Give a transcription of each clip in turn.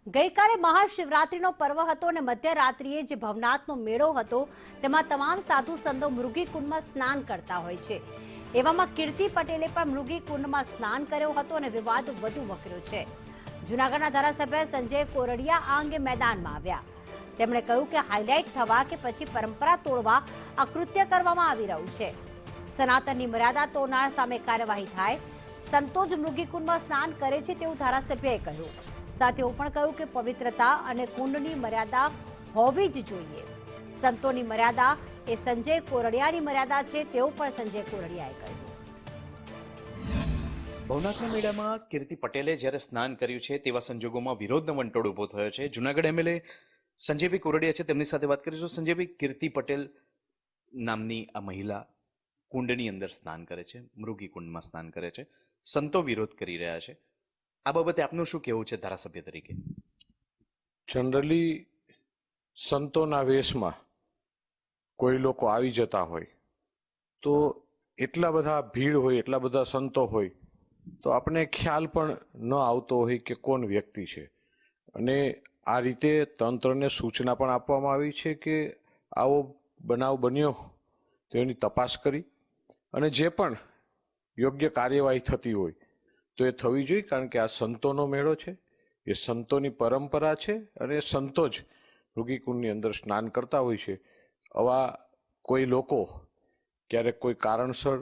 ગઈકાલે મહાશિવરાત્રીનો પર્વ હતો અને મધ્યરાત્રિએ જે ભવનાથનો મેળો હતો તેમાં તમામ સાધુ સંતો મૃગી કુંડમાં સ્નાન કરતા હોય છે। એવામાં કીર્તિ પટેલે પણ મૃગી કુંડમાં સ્નાન કર્યો હતો અને વિવાદ વધુ વકર્યો છે। જૂનાગઢના ધારાસભ્ય સંજય કોરડિયા આ અંગે મેદાનમાં આવ્યા। તેમણે કહ્યું કે હાઇલાઇટ થવા કે પછી પરંપરા તોડવા આ કૃત્ય કરવામાં આવી રહ્યું છે। સનાતનની મર્યાદા તોડનાર સામે કાર્યવાહી થાય। સંતો જ મૃગી કુંડમાં સ્નાન કરે છે તેવું ધારાસભ્યએ કહ્યું। સાથે એવું પણ કહ્યું કે પવિત્રતા અને કુંડની મર્યાદા હોવી જ જોઈએ। સંતોની મર્યાદા એ સંજય કોરડિયાની મર્યાદા છે તેવું પણ સંજય કોરડિયાએ કહ્યું। ભવનાથના મેળામાં કીર્તિ પટેલે જ્યારે સ્નાન કર્યું છે તેવા સંજોગોમાં વિરોધનો વંટોળ ઉભો થયો છે। જૂનાગઢ એમએલએ સંજયભાઈ કોરડિયા છે, તેમની સાથે વાત કરીશું। સંજયભાઈ, કીર્તિ પટેલ નામની આ મહિલા કુંડની અંદર સ્નાન કરે છે, મૃગી કુંડમાં સ્નાન કરે છે, સંતો વિરોધ કરી રહ્યા છે। આ બાબતે આપનું શું કહેવું છે ધારાસભ્ય તરીકે? જનરલી સંતોના વેશમાં કોઈ લોકો આવી જતા હોય તો એટલા બધા ભીડ હોય, એટલા બધા સંતો હોય તો આપણે ખ્યાલ પણ ન આવતો હોય કે કોણ વ્યક્તિ છે। અને આ રીતે તંત્રને સૂચના પણ આપવામાં આવી છે કે આવો બનાવ બન્યો તો એની તપાસ કરી અને જે પણ યોગ્ય કાર્યવાહી થતી હોય તો એ થવી જોઈએ, કારણ કે આ સંતોનો મેળો છે, એ સંતોની પરંપરા છે અને સંતો જ મૃગીકુંડની અંદર સ્નાન કરતા હોય છે। આવા કોઈ લોકો ક્યારેક કોઈ કારણસર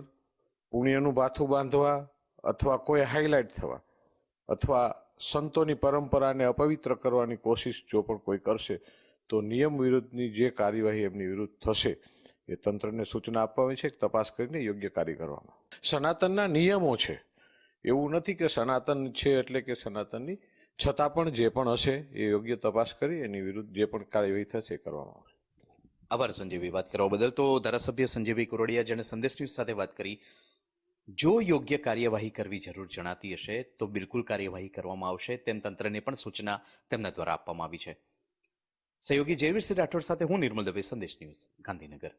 પુણ્યનું બાથું બાંધવા અથવા કોઈ હાઇલાઇટ થવા અથવા સંતોની પરંપરાને અપવિત્ર કરવાની કોશિશ જો પણ કોઈ કરશે તો નિયમ વિરુદ્ધની જે કાર્યવાહી એમની વિરુદ્ધ થશે એ તંત્રને સૂચના આપવામાં છે, તપાસ કરીને યોગ્ય કાર્ય કરવામાં। સનાતનના નિયમો છે, એવું નથી કે સનાતન છે એટલે કે સનાતનની, છતાં પણ જે પણ હશે એ યોગ્ય તપાસ કરી એની વિરુદ્ધ જે પણ કાર્યવાહી થશે એ કરવામાં આવશે। આભાર સંજયભાઈ વાત કરવા બદલ। તો ધારાસભ્ય સંજયભાઈ કોરડિયા જેણે સંદેશ ન્યૂઝ સાથે વાત કરી, જો યોગ્ય કાર્યવાહી કરવી જરૂર જણાતી હશે તો બિલકુલ કાર્યવાહી કરવામાં આવશે, તેમ તંત્રને પણ સૂચના તેમના દ્વારા આપવામાં આવી છે। સહયોગી જયવીરસિંહ રાઠોડ સાથે હું નિર્મલ દવે, સંદેશ ન્યૂઝ, ગાંધીનગર।